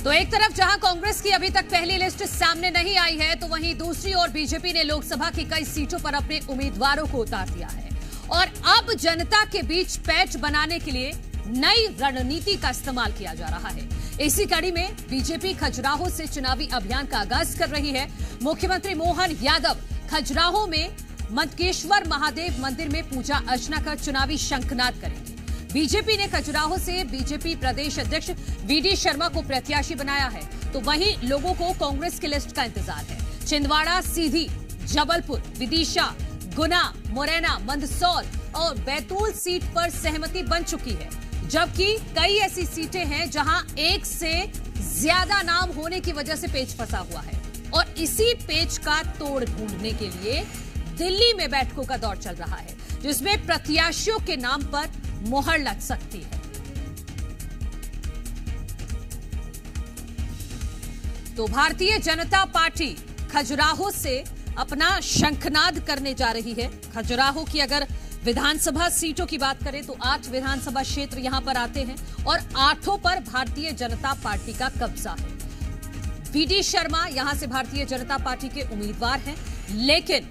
तो एक तरफ जहां कांग्रेस की अभी तक पहली लिस्ट सामने नहीं आई है, तो वहीं दूसरी ओर बीजेपी ने लोकसभा की कई सीटों पर अपने उम्मीदवारों को उतार दिया है और अब जनता के बीच पैच बनाने के लिए नई रणनीति का इस्तेमाल किया जा रहा है। इसी कड़ी में बीजेपी खजुराहो से चुनावी अभियान का आगाज कर रही है। मुख्यमंत्री मोहन यादव खजुराहो में मंदकेश्वर महादेव मंदिर में पूजा अर्चना कर चुनावी शंखनाद करेंगे। बीजेपी ने खजुराहो से बीजेपी प्रदेश अध्यक्ष वीडी शर्मा को प्रत्याशी बनाया है, तो वहीं लोगों को कांग्रेस की लिस्ट का इंतजार है। छिंदवाड़ा, सीधी, जबलपुर, विदिशा, गुना, मुरैना, मंदसौर और बैतूल सीट पर सहमति बन चुकी है, जबकि कई ऐसी सीटें हैं जहां एक से ज्यादा नाम होने की वजह से पेच फंसा हुआ है और इसी पेच का तोड़ ढूंढने के लिए दिल्ली में बैठकों का दौर चल रहा है, जिसमें प्रत्याशियों के नाम पर मोहर लग सकती है। तो भारतीय जनता पार्टी खजुराहो से अपना शंखनाद करने जा रही है। खजुराहो की अगर विधानसभा सीटों की बात करें तो 8 विधानसभा क्षेत्र यहां पर आते हैं और 8 पर भारतीय जनता पार्टी का कब्जा है। वीडी शर्मा यहां से भारतीय जनता पार्टी के उम्मीदवार हैं, लेकिन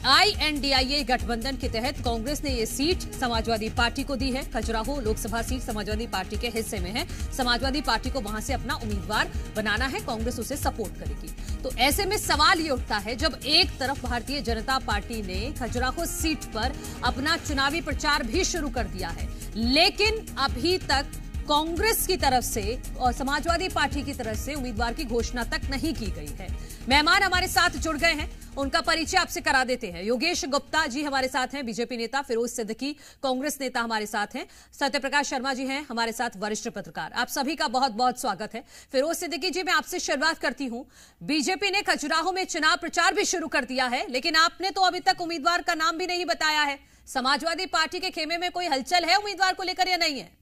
INDIA गठबंधन के तहत कांग्रेस ने यह सीट समाजवादी पार्टी को दी है। खजुराहो लोकसभा सीट समाजवादी पार्टी के हिस्से में है। समाजवादी पार्टी को वहां से अपना उम्मीदवार बनाना है, कांग्रेस उसे सपोर्ट करेगी। तो ऐसे में सवाल ये उठता है, जब एक तरफ भारतीय जनता पार्टी ने खजुराहो सीट पर अपना चुनावी प्रचार भी शुरू कर दिया है, लेकिन अभी तक कांग्रेस की तरफ से और समाजवादी पार्टी की तरफ से उम्मीदवार की घोषणा तक नहीं की गई है। मेहमान हमारे साथ जुड़ गए हैं, उनका परिचय आपसे करा देते हैं। योगेश गुप्ता जी हमारे साथ हैं, बीजेपी नेता। फिरोज सिद्दीकी कांग्रेस नेता हमारे साथ हैं। सत्यप्रकाश शर्मा जी हैं हमारे साथ, वरिष्ठ पत्रकार। आप सभी का बहुत बहुत स्वागत है। फिरोज सिद्दीकी जी, मैं आपसे शुरुआत करती हूं। बीजेपी ने खजुराहो में चुनाव प्रचार भी शुरू कर दिया है, लेकिन आपने तो अभी तक उम्मीदवार का नाम भी नहीं बताया है। समाजवादी पार्टी के खेमे में कोई हलचल है उम्मीदवार को लेकर या नहीं है?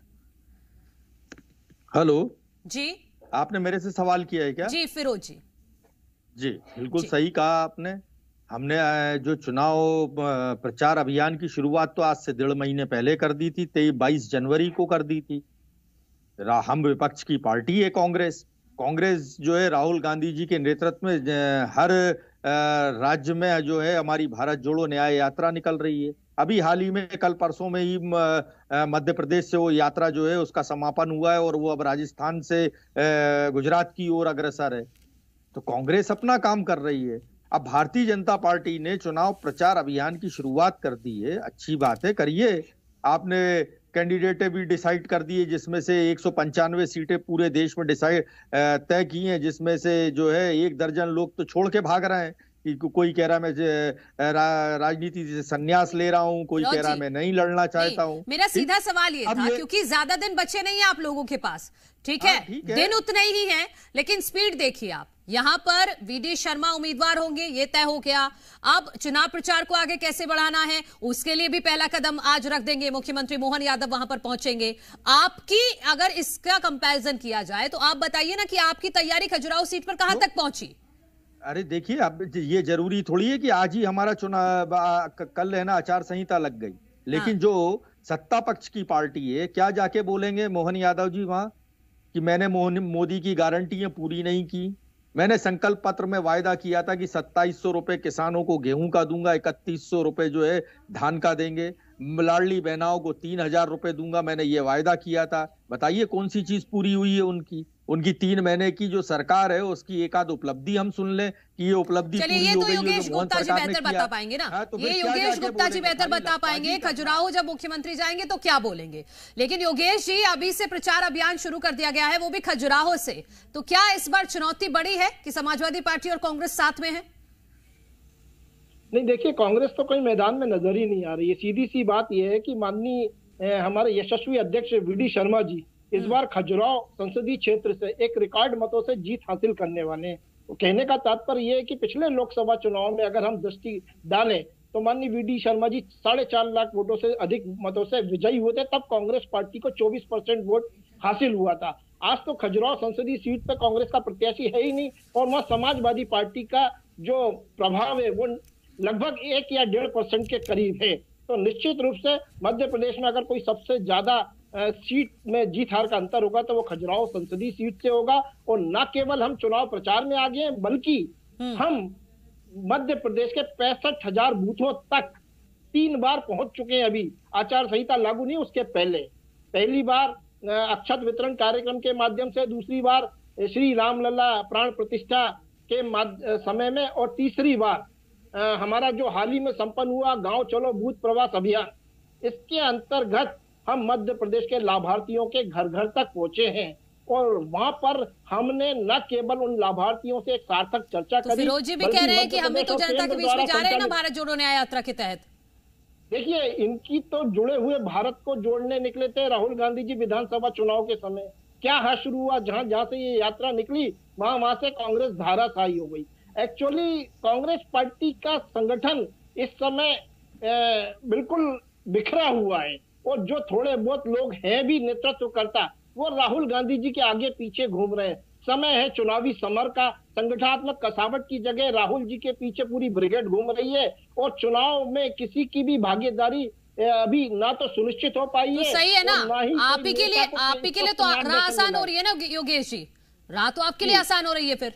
हेलो जी, आपने मेरे से सवाल किया है क्या? जी फिरोज जी। जी बिल्कुल सही कहा आपने। हमने जो चुनाव प्रचार अभियान की शुरुआत तो आज से 1.5 महीने पहले कर दी थी, 22 जनवरी को कर दी थी। हम विपक्ष की पार्टी है कांग्रेस। कांग्रेस जो है राहुल गांधी जी के नेतृत्व में हर राज्य में जो है हमारी भारत जोड़ो न्याय यात्रा निकल रही है। अभी हाल ही में कल परसों में ही मध्य प्रदेश से वो यात्रा जो है उसका समापन हुआ है और वो अब राजस्थान से गुजरात की ओर अग्रसर है। तो कांग्रेस अपना काम कर रही है। अब भारतीय जनता पार्टी ने चुनाव प्रचार अभियान की शुरुआत कर दी है, अच्छी बात है, करिए। आपने कैंडिडेट भी डिसाइड कर दिए, जिसमें से 195 सीटें पूरे देश में डिसाइड तय की हैं, जिसमें से जो है 1 दर्जन लोग तो छोड़ के भाग रहे हैं कि कोई कह रहा मैं राजनीति से संन्यास ले रहा हूं, कोई कह रहा मैं नहीं लड़ना चाहता हूं। मेरा सीधा सवाल ये था, क्योंकि ज्यादा दिन बचे नहीं है आप लोगों के पास, ठीक है, दिन उतने ही हैं, लेकिन स्पीड देखिए आप। यहां पर वीडी शर्मा उम्मीदवार होंगे, ये तय हो गया। अब चुनाव प्रचार को आगे कैसे बढ़ाना है, उसके लिए भी पहला कदम आज रख देंगे। मुख्यमंत्री मोहन यादव वहां पर पहुंचेंगे। आपकी अगर इसका कंपैरिजन किया जाए तो आप बताइए ना कि आपकी तैयारी खजुराहो सीट पर कहां तक पहुंची? अरे देखिए, अब ये जरूरी थोड़ी है कि आज ही हमारा चुनाव, कल है ना आचार संहिता लग गई, लेकिन जो सत्ता पक्ष की पार्टी है, क्या जाके बोलेंगे मोहन यादव जी वहां कि मैंने मोदी की गारंटियां पूरी नहीं की। मैंने संकल्प पत्र में वायदा किया था कि 2700 रुपए किसानों को गेहूं का दूंगा, 3100 रुपए जो है धान का देंगे, लाडली बहनाओं को 3000 रुपए दूंगा, मैंने ये वायदा किया था। बताइए कौन सी चीज पूरी हुई है उनकी 3 महीने की जो सरकार है उसकी एक आध उपलब्धि हम सुन लें कि ये उपलब्धि पूरी हो गई है। योगेश गुप्ता जी बेहतर बता पाएंगे ना, ये योगेश गुप्ता जी बेहतर बता पाएंगे। खजुराहो जब मुख्यमंत्री जाएंगे तो क्या बोलेंगे। लेकिन योगेश जी, अभी से प्रचार अभियान शुरू कर दिया गया है, वो भी खजुराहो से, तो क्या इस बार चुनौती बड़ी है कि समाजवादी पार्टी और कांग्रेस साथ में है? नहीं, देखिए, कांग्रेस तो कोई मैदान में नजर ही नहीं आ रही है। सीधी सी बात यह है कि माननीय हमारे यशस्वी अध्यक्ष वीडी शर्मा जी इस बार खजुराहो संसदीय क्षेत्र से एक रिकॉर्ड मतों से जीत हासिल करने वाले हैं। तो कहने का तात्पर्य यह है कि पिछले लोकसभा चुनाव में अगर हम दृष्टि डालें तो माननीय वीडी शर्मा जी 4.5 लाख वोटों से अधिक मतों से विजयी हुए थे, तब कांग्रेस पार्टी को 24% वोट हासिल हुआ था। आज तो खजुराहो संसदीय सीट पर कांग्रेस का प्रत्याशी है ही नहीं और वहां समाजवादी पार्टी का जो प्रभाव है वो लगभग 1 या 1.5% के करीब है। तो निश्चित रूप से मध्य प्रदेश में अगर कोई सबसे ज्यादा सीट में जीत हार का अंतर होगा तो वो खजुराहो संसदीय सीट से होगा। और न केवल हम चुनाव प्रचार में आगे हैं, बल्कि हम मध्य प्रदेश के 65,000 बूथों तक 3 बार पहुंच चुके हैं। अभी आचार संहिता लागू नहीं उसके पहले, पहली बार अक्षत वितरण कार्यक्रम के माध्यम से, दूसरी बार श्री रामलला प्राण प्रतिष्ठा के समय में, और तीसरी बार हमारा जो हाल ही में संपन्न हुआ गांव चलो बूथ प्रवास अभियान, इसके अंतर्गत हम मध्य प्रदेश के लाभार्थियों के घर घर तक पहुंचे हैं। और वहां पर हमने न केवल उन लाभार्थियों से एक सार्थक चर्चा करी, फिरोज जी भी कह रहे हैं कि हम भी तो जनता के बीच में जा रहे हैं ना भारत जोड़ो न्याय यात्रा के तहत। देखिए, इनकी तो जुड़े हुए भारत को जोड़ने निकले थे राहुल गांधी जी विधानसभा चुनाव के समय। क्या है शुरू हुआ, जहां जहां से ये यात्रा निकली वहां से कांग्रेस धाराशायी हो गई। एक्चुअली कांग्रेस पार्टी का संगठन इस समय बिल्कुल बिखरा हुआ है, और जो थोड़े बहुत लोग हैं भी नेतृत्व करता, वो राहुल गांधी जी के आगे पीछे घूम रहे हैं। समय है चुनावी समर का, संगठनात्मक कसावट की जगह राहुल जी के पीछे पूरी ब्रिगेड घूम रही है, और चुनाव में किसी की भी भागीदारी अभी ना तो सुनिश्चित हो पाई है। तो सही है ना, आप ही के लिए तो राह आसान हो रही है ना योगेश जी, राह तो आपके लिए आसान हो रही है। फिर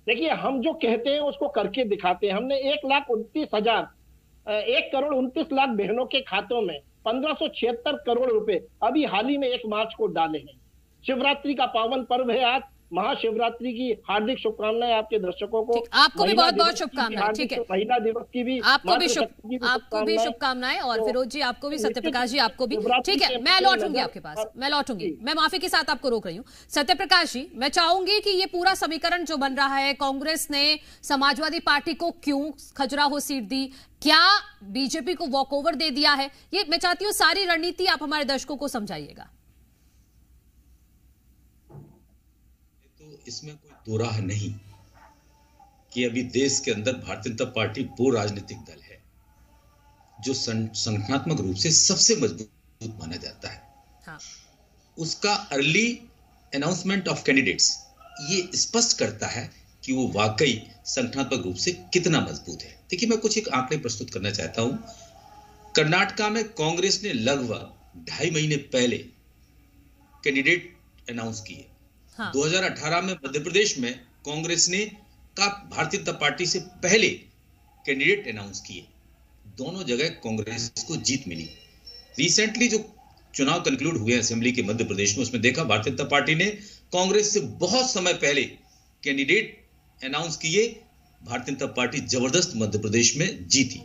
देखिए, हम जो कहते हैं उसको करके दिखाते हैं। हमने 1,29,000 बहनों के खातों में 1576 करोड़ रुपए अभी हाल ही में 1 मार्च को डाले हैं। शिवरात्रि का पावन पर्व है आज, महाशिवरात्रि की हार्दिक शुभकामनाएं आपके दर्शकों को। आपको भी बहुत बहुत शुभकामनाएं। ठीक है, महिला दिवस की भी आपको भी शुभकामनाएं, और फिरोज जी आपको भी, सत्यप्रकाश जी आपको भी। ठीक है, मैं लौटूंगी आपके पास, मैं लौटूंगी, मैं माफी के साथ आपको रोक रही हूँ। सत्यप्रकाश जी, मैं चाहूंगी कि ये पूरा समीकरण जो बन रहा है, कांग्रेस ने समाजवादी पार्टी को क्यों खजुराहो सीट दी, क्या बीजेपी को वॉकओवर दे दिया है, ये मैं चाहती हूँ सारी रणनीति आप हमारे दर्शकों को समझाइएगा। इसमें कोई दो राह नहीं कि अभी देश के अंदर भारतीय जनता पार्टी वो राजनीतिक दल है जो संगठनात्मक रूप से सबसे मजबूत माना जाता है। हाँ। उसका अर्ली अनाउंसमेंट ऑफ कैंडिडेट्स ये स्पष्ट करता है कि वो वाकई संगठनात्मक रूप से कितना मजबूत है। देखिए, मैं कुछ एक आंकड़े प्रस्तुत करना चाहता हूं। कर्नाटका में कांग्रेस ने लगभग 2.5 महीने पहले कैंडिडेट अनाउंस किए। हाँ। 2018 में मध्य प्रदेश में कांग्रेस ने भारतीय जनता पार्टी से पहले कैंडिडेट अनाउंस किए। दोनों जगह कांग्रेस को जीत मिली। रिसेंटली जो चुनाव कंक्लूड हुए असेंबली के मध्य प्रदेश में, उसमें देखा भारतीय जनता पार्टी ने कांग्रेस से बहुत समय पहले कैंडिडेट अनाउंस किए। भारतीय जनता पार्टी जबरदस्त मध्य प्रदेश में जीती।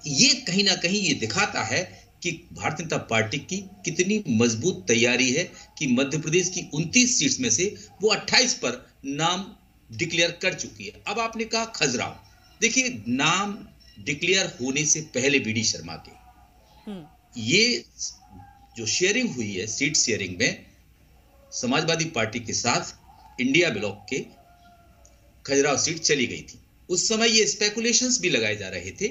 ये कहीं ना कहीं ये दिखाता है कि भारतीय जनता पार्टी की कितनी मजबूत तैयारी है कि मध्य प्रदेश की 29 सीट्स में से वो 28 पर नाम डिक्लेयर कर चुकी है। अब आपने कहा खजुराहो, देखिए नाम डिक्लेयर होने से पहले बीडी शर्मा के ये जो शेयरिंग हुई है, सीट शेयरिंग में समाजवादी पार्टी के साथ इंडिया ब्लॉक के खजुराहो सीट चली गई थी। उस समय ये स्पेकुलेशंस भी लगाए जा रहे थे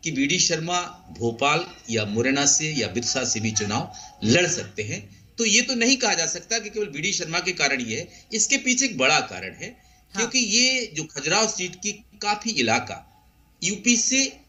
कि बीडी शर्मा भोपाल या मुरैना से या बिरसा से भी चुनाव लड़ सकते हैं। तो ये तो नहीं कहा जा सकता कि केवल बीडी शर्मा के कारण ये है, इसके पीछे एक बड़ा कारण है। हाँ। क्योंकि ये जो खजुराहो सीट की काफी इलाका यूपी से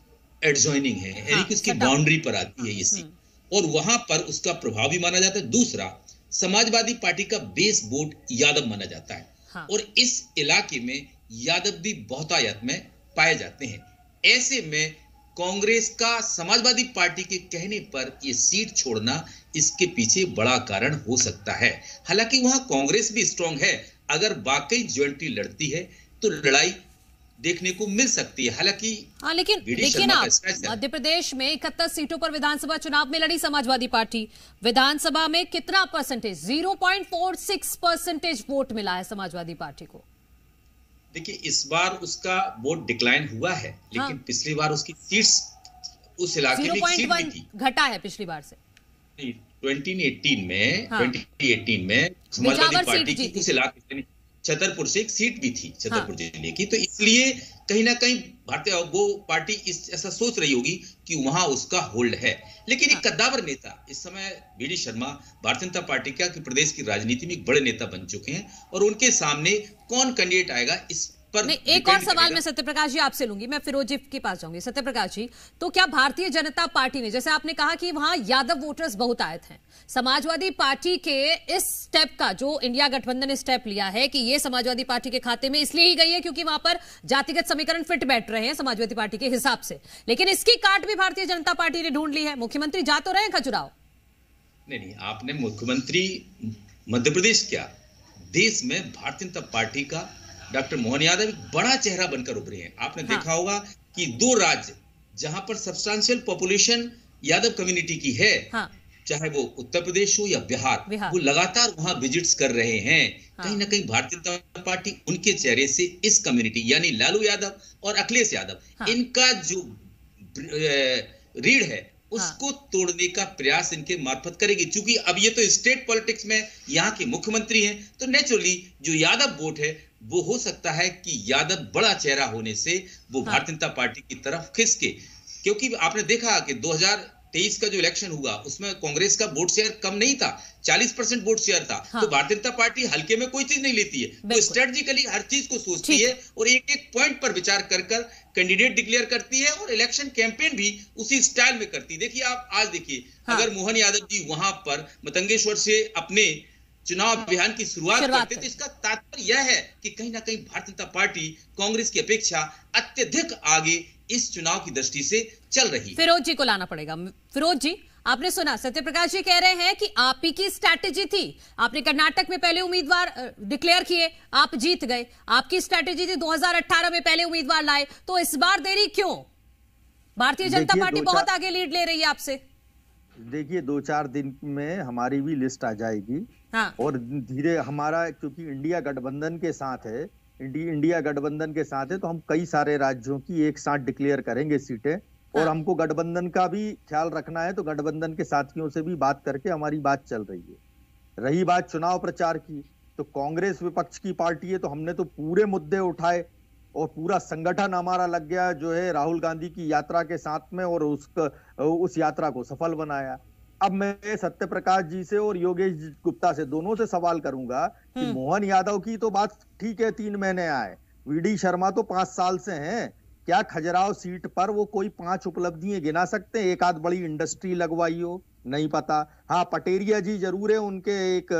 एडजॉइनिंग है, यानी कि उसकी बाउंड्री पर आती है ये सीट, और वहां पर उसका प्रभाव भी माना जाता है। दूसरा, समाजवादी पार्टी का बेस वोट यादव माना जाता है। हाँ। और इस इलाके में यादव भी बहुतायत में पाए जाते हैं। ऐसे में कांग्रेस का समाजवादी पार्टी के कहने पर यह सीट छोड़ना इसके पीछे बड़ा कारण हो सकता है। हालांकि वहां कांग्रेस भी स्ट्रांग है, अगर वाकई ज्वाइंटली लड़ती है तो लड़ाई देखने को मिल सकती है। हालांकि हाँ, लेकिन देखिए ना, मध्य प्रदेश में 71 सीटों पर विधानसभा चुनाव में लड़ी समाजवादी पार्टी। विधानसभा में कितना परसेंटेज, 0.46% वोट मिला है समाजवादी पार्टी को। देखिए, इस बार उसका वोट डिक्लाइन हुआ है, लेकिन हाँ। पिछली बार उसकी सीट्स उस इलाके में सीट भी थी, घटा है पिछली बार से। 2018 में समाजवादी पार्टी की उस इलाके छतरपुर से एक सीट भी थी, छतरपुर जिले की। तो इसलिए कहीं ना कहीं भारतीय वो पार्टी ऐसा सोच रही होगी कि वहां उसका होल्ड है। लेकिन एक कद्दावर नेता इस समय बीडी शर्मा भारतीय जनता पार्टी का कि प्रदेश की राजनीति में एक बड़े नेता बन चुके हैं, और उनके सामने कौन कैंडिडेट आएगा इस पर नहीं, एक और सवाल मैं सत्यप्रकाश जी आपसे लूंगी, मैं फिरोज जी के पास जाऊंगी। सत्यप्रकाश जी, तो क्या भारतीय जनता पार्टी ने, जैसे आपने कहा कि वहां यादव वोटर्स बहुत आए थे, समाजवादी पार्टी के इस स्टेप का, जो इंडिया गठबंधन ने स्टेप लिया है कि ये समाजवादी पार्टी के खाते में इसलिए ही गई है क्योंकि वहां पर जातिगत समीकरण फिट बैठ रहे हैं समाजवादी पार्टी के हिसाब से, लेकिन इसकी काट भी भारतीय जनता पार्टी ने ढूंढ ली है। मुख्यमंत्री जा तो रहे हैं खजुराहो। नहीं, आपने मुख्यमंत्री मध्य प्रदेश क्या, देश में भारतीय जनता पार्टी का डॉक्टर मोहन यादव एक बड़ा चेहरा बनकर उभरे हैं। आपने देखा होगा कि 2 राज्य जहां पर सब्सटेंशियल पॉपुलेशन यादव कम्युनिटी की है, चाहे वो उत्तर प्रदेश हो या बिहार, वो लगातार वहां विजिट्स कर रहे हैं। कहीं ना कहीं भारतीय जनता पार्टी उनके चेहरे से इस कम्युनिटी यानी लालू यादव और अखिलेश यादव, इनका जो रीढ़ है उसको तोड़ने का प्रयास इनके मार्फत करेगी। क्योंकि अब ये तो स्टेट पॉलिटिक्स में यहाँ के मुख्यमंत्री हैं, तो नेचुरली जो यादव वोट है वो हो सकता है कि यादव बड़ा चेहरा होने से वो भारतीय जनता पार्टी की तरफ खिसके। क्योंकि आपने देखा कि 2023 का जो इलेक्शन हुआ उसमें कांग्रेस का वोट शेयर कम नहीं था, 40% वोट शेयर था। तो भारतीय जनता पार्टी हल्के में कोई चीज नहीं लेती है, वो स्ट्रेटेजिकली हर चीज को सोचती है और एक एक पॉइंट पर विचार कर कर कैंडिडेट डिक्लेयर करती है और इलेक्शन कैंपेन भी उसी स्टाइल में करती है। देखिए, आप आज देखिए, अगर मोहन यादव जी वहां पर मतंगेश्वर से अपने चुनाव अभियान की शुरुआत करते तो इसका तात्पर्य यह है कि कहीं ना कहीं भारतीय जनता पार्टी कांग्रेस की अपेक्षा अत्यधिक आगे इस चुनाव की दृष्टि से चल रही। फिरोज जी को लाना पड़ेगा। फिरोज जी, आपने सुना सत्यप्रकाश जी कह रहे हैं कि आप ही की स्ट्रैटेजी थी, आपने कर्नाटक में पहले उम्मीदवार डिक्लेयर किए, आप जीत गए, आपकी स्ट्रैटेजी थी 2018 में पहले उम्मीदवार लाए, तो इस बार देरी क्यों? भारतीय जनता पार्टी बहुत आगे लीड ले रही है आपसे। देखिए, 2-4 दिन में हमारी भी लिस्ट आ जाएगी। और धीरे हमारा, क्योंकि इंडिया गठबंधन के साथ है, इंडिया गठबंधन के साथ है, तो हम कई सारे राज्यों की एक साथ डिक्लेयर करेंगे सीटें। और हमको गठबंधन का भी ख्याल रखना है, तो गठबंधन के साथियों से भी बात करके हमारी बात चल रही है। रही बात चुनाव प्रचार की, तो कांग्रेस विपक्ष की पार्टी है, तो हमने तो पूरे मुद्दे उठाए और पूरा संगठन हमारा लग गया जो है राहुल गांधी की यात्रा के साथ में, और उस यात्रा को सफल बनाया। अब मैं सत्यप्रकाश जी से और योगेश गुप्ता से, दोनों से सवाल करूंगा कि मोहन यादव की तो बात ठीक है, 3 महीने आए, वीडी शर्मा तो 5 साल से हैं, क्या खजुराहो सीट पर वो कोई 5 उपलब्धियां गिना सकते हैं? एक आध बड़ी इंडस्ट्री लगवाई हो, नहीं पता। हाँ, पटेरिया जी जरूर है, उनके एक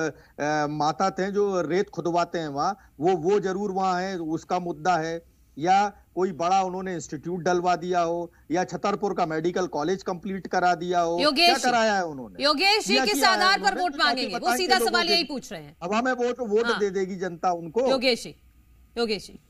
माता थे जो रेत खुदवाते हैं वहां, वो जरूर वहां है, उसका मुद्दा है। या कोई बड़ा उन्होंने इंस्टीट्यूट डलवा दिया हो, या छतरपुर का मेडिकल कॉलेज कंप्लीट करा दिया हो, क्या कराया है उन्होंने? योगेश जी किस आधार पर वोट मांगेंगे? वो सीधा सवाल यही पूछ रहे हैं। अब हमें वोट दे देगी जनता उनको। योगेश जी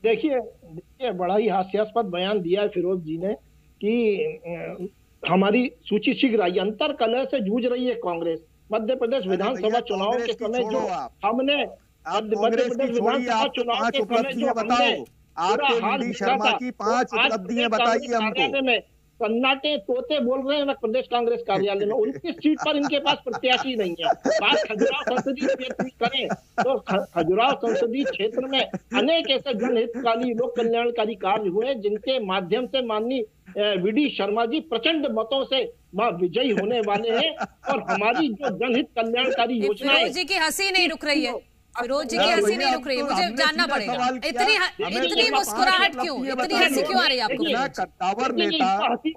देखिए, बड़ा ही हास्यास्पद बयान दिया है फिरोज जी ने कि हमारी सूची शीघ्र आई, अंतर कलह से जूझ रही है कांग्रेस। मध्य प्रदेश विधानसभा चुनाव के समय जो हमने मध्य प्रदेश विधानसभा चुनाव के समय जो हमने आपके वीडी शर्मा की 5 उपलब्धियां बताइए हमको। सन्नाटे तोते बोल रहे हैं प्रदेश कांग्रेस कार्यालय में, उनकी सीट पर इनके पास प्रत्याशी नहीं है। बात खजुराहो संसदीय क्षेत्र की करें तो खजुराहो संसदीय क्षेत्र में अनेक ऐसे जनहितकारी लोक कल्याणकारी कार्य हुए जिनके माध्यम से माननीय वीडी शर्मा जी प्रचंड मतों से विजयी होने वाले हैं। और हमारी जो जनहित कल्याणकारी योजना है, जी की हंसी नहीं रुक रही है, फिरोज जी की हंसी नहीं रुक रही है, मुझे जानना पड़ेगा इतनी मुस्कुराहट क्यों, इतनी हंसी क्यों आ रही है आपको? कद्दावर नेता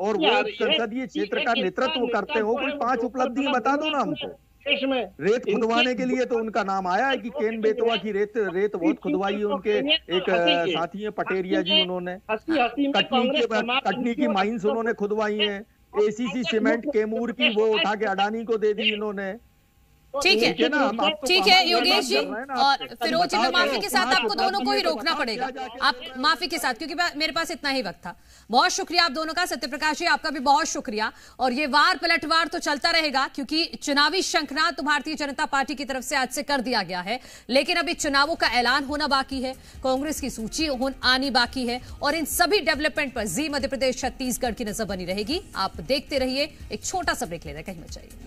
और वो संसदीय क्षेत्र का नेतृत्व करते हो, कोई 5 उपलब्धि बता दो ना हमको। रेत खुदवाने के लिए तो उनका नाम आया है कि केन बेतवा की रेत बहुत खुदवाई है उनके एक साथी है पटेरिया जी, उन्होंने कटनी की माइंस उन्होंने खुदवाई है। एसीसी सीमेंट कैमूर की वो उठा के अडानी को दे दी इन्होंने। ठीक है योगेश जी और फिरोज जी, मैं माफी के साथ आपको दोनों को ही रोकना पड़ेगा, आप माफी के साथ, क्योंकि मेरे पास इतना ही वक्त था। बहुत शुक्रिया आप दोनों का। सत्यप्रकाश जी, आपका भी बहुत शुक्रिया। और ये वार पलटवार तो चलता रहेगा, क्योंकि चुनावी शंखनाद तो भारतीय जनता पार्टी की तरफ से आज से कर दिया गया है, लेकिन अभी चुनावों का ऐलान होना बाकी है, कांग्रेस की सूची आनी बाकी है, और इन सभी डेवलपमेंट पर जी मध्य प्रदेश छत्तीसगढ़ की नजर बनी रहेगी। आप देखते रहिए। एक छोटा सा ब्रेक लेते हैं, कहीं मत जाइए।